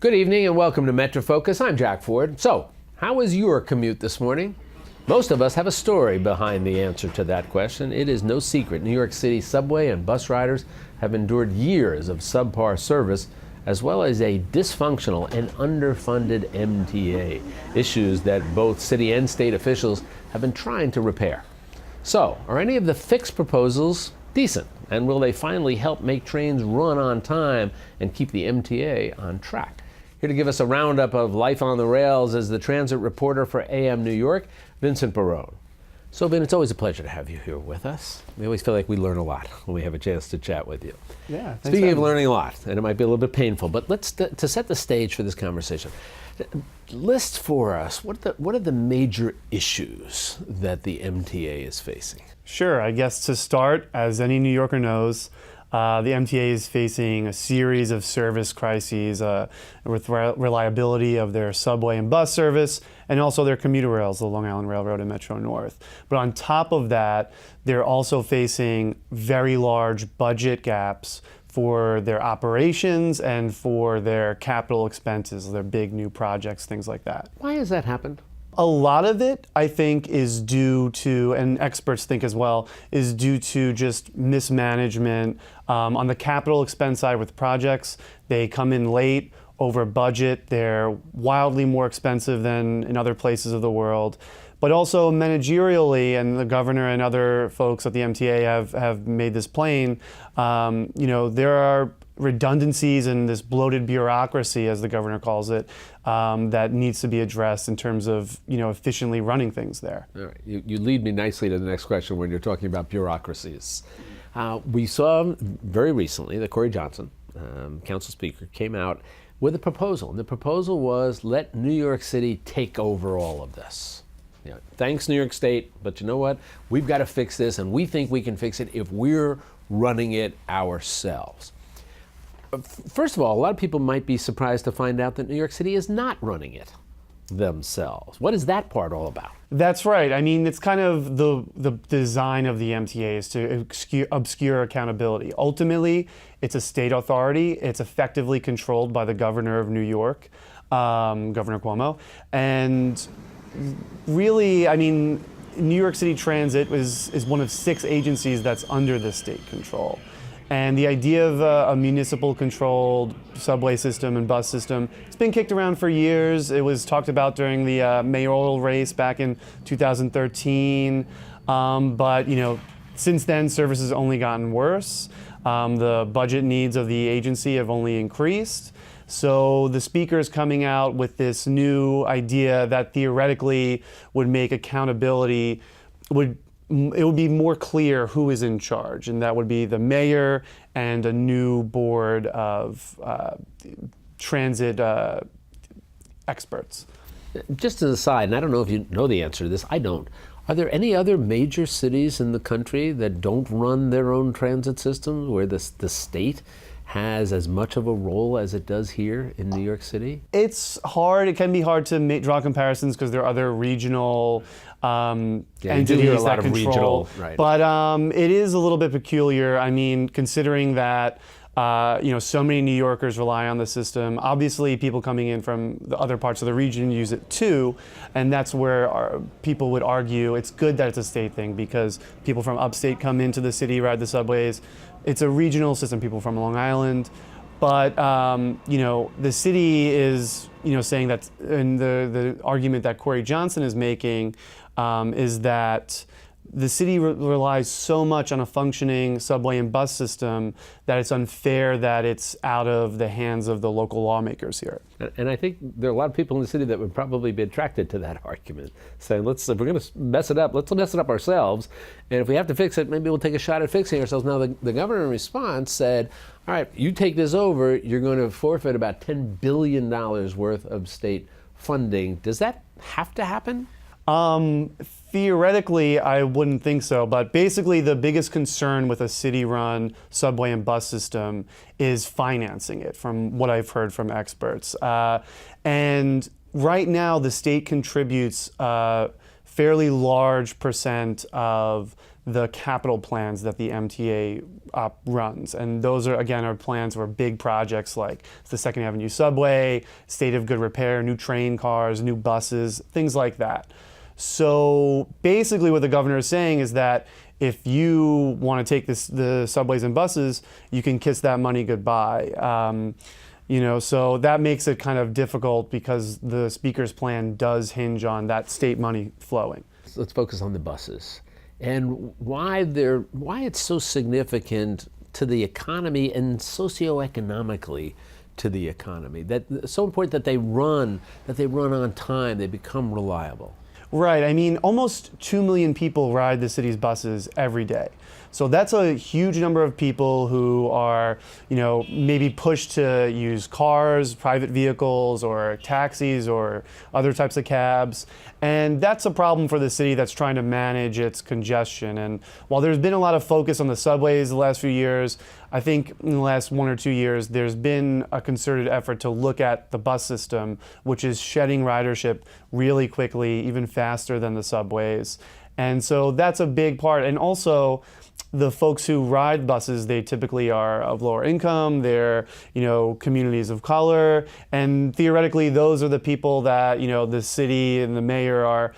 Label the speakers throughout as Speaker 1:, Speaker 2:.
Speaker 1: Good evening and welcome to Metro Focus. I'm Jack Ford. So, how was your commute this morning? Most of us have a story behind the answer to that question. It is no secret New York City subway and bus riders have endured years of subpar service, as well as a dysfunctional and underfunded MTA, issues that both city and state officials have been trying to repair. So, are any of the fix proposals decent? And will they finally help make trains run on time and keep the MTA on track? Here to give us a roundup of life on the rails is the transit reporter for AM New York, Vincent Barone. So, Vin, it's always a pleasure to have you here with us. We always feel like we learn a lot when we have a chance to chat with you.
Speaker 2: Yeah.
Speaker 1: Speaking of learning a lot, and it might be a little bit painful, but let's to set the stage for this conversation. List for us what are the major issues that the MTA is facing?
Speaker 2: Sure. I guess to start, as any New Yorker knows, the MTA is facing a series of service crises with reliability of their subway and bus service, and also their commuter rails, the Long Island Railroad and Metro North. But on top of that, they're also facing very large budget gaps for their operations and for their capital expenses, their big new projects, things like that.
Speaker 1: Why has that happened?
Speaker 2: A lot of it, I think, is due to, and experts think as well, is due to just mismanagement. On the capital expense side with projects, they come in late, over budget, they're wildly more expensive than in other places of the world. But also managerially, and the governor and other folks at the MTA have made this plain, there are redundancies and this bloated bureaucracy, as the governor calls it, that needs to be addressed in terms of efficiently running things there.
Speaker 1: All right. You lead me nicely to the next question when you're talking about bureaucracies. We saw very recently that Corey Johnson, council speaker, came out with a proposal. And the proposal was let New York City take over all of this. Thanks, New York State, but you know what? We've got to fix this, and we think we can fix it if we're running it ourselves. First of all, a lot of people might be surprised to find out that New York City is not running it themselves. What is that part all about?
Speaker 2: That's right. I mean, it's kind of the design of the MTA is to obscure accountability. Ultimately, it's a state authority. It's effectively controlled by the governor of New York, Governor Cuomo. And really, I mean, New York City Transit is one of 6 agencies that's under the state control. And the idea of a municipal controlled subway system and bus system, it's been kicked around for years. It was talked about during the mayoral race back in 2013. But since then, service has only gotten worse. The budget needs of the agency have only increased. So the speaker is coming out with this new idea that theoretically would make accountability, it would be more clear who is in charge, and that would be the mayor and a new board of transit experts.
Speaker 1: Just as a side, and I don't know if you know the answer to this, I don't. Are there any other major cities in the country that don't run their own transit systems, where the state has as much of a role as it does here in New York City?
Speaker 2: It's hard. It can be hard to draw comparisons because there are other regional entities that control.
Speaker 1: Right.
Speaker 2: But it is a little bit peculiar. I mean, considering that so many New Yorkers rely on the system. Obviously, people coming in from the other parts of the region use it too, and that's where people would argue it's good that it's a state thing because people from upstate come into the city, ride the subways. It's a regional system, people from Long Island. But, the city is, saying that, and the argument that Corey Johnson is making is that the city relies so much on a functioning subway and bus system that it's unfair that it's out of the hands of the local lawmakers here.
Speaker 1: And I think there are a lot of people in the city that would probably be attracted to that argument, saying, if we're going to mess it up, let's mess it up ourselves. And if we have to fix it, maybe we'll take a shot at fixing it ourselves. Now, the governor in response said, all right, you take this over, you're going to forfeit about $10 billion worth of state funding. Does that have to happen?
Speaker 2: Theoretically, I wouldn't think so, but basically the biggest concern with a city-run subway and bus system is financing it, from what I've heard from experts. And right now, the state contributes a fairly large percent of the capital plans that the MTA runs. And those are plans for big projects like the Second Avenue subway, state of good repair, new train cars, new buses, things like that. So basically what the governor is saying is that if you want to take the subways and buses, you can kiss that money goodbye. So that makes it kind of difficult because the speaker's plan does hinge on that state money flowing.
Speaker 1: Let's focus on the buses and why it's so significant to the economy and socioeconomically to the economy. That it's so important that they run on time, they become reliable.
Speaker 2: Right. I mean, almost 2 million people ride the city's buses every day. So that's a huge number of people who are, maybe pushed to use cars, private vehicles, or taxis, or other types of cabs. And that's a problem for the city that's trying to manage its congestion. And while there's been a lot of focus on the subways the last few years, I think in the last 1 or 2 years, there's been a concerted effort to look at the bus system, which is shedding ridership really quickly, even faster than the subways. And so that's a big part. And also, the folks who ride buses, they typically are of lower income, they're, communities of color, and theoretically those are the people that, the city and the mayor are,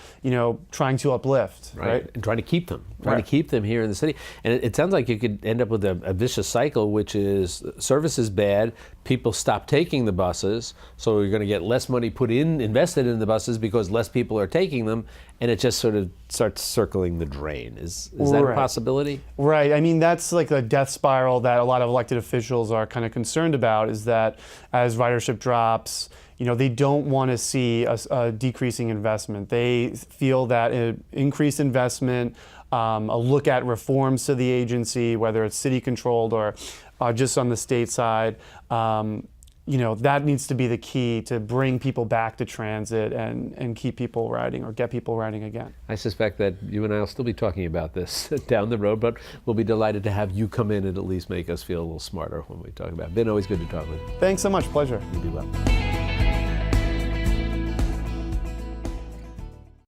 Speaker 2: trying to uplift, right?
Speaker 1: And trying to keep them. Trying
Speaker 2: Right.
Speaker 1: to keep them here in the city. And it sounds like you could end up with a vicious cycle, which is service is bad, people stop taking the buses, so you're going to get less money invested in the buses because less people are taking them, and it just sort of starts circling the drain. Is that a
Speaker 2: Right.
Speaker 1: possibility?
Speaker 2: Right. I mean, that's like a death spiral that a lot of elected officials are kind of concerned about, is that as ridership drops, they don't want to see a decreasing investment. They feel that increased investment, a look at reforms to the agency, whether it's city controlled or just on the state side, that needs to be the key to bring people back to transit and keep people riding or get people riding again.
Speaker 1: I suspect that you and I will still be talking about this down the road, but we'll be delighted to have you come in and at least make us feel a little smarter when we talk about it. Ben, always good to talk with you.
Speaker 2: Thanks so much. Pleasure.
Speaker 1: You be well.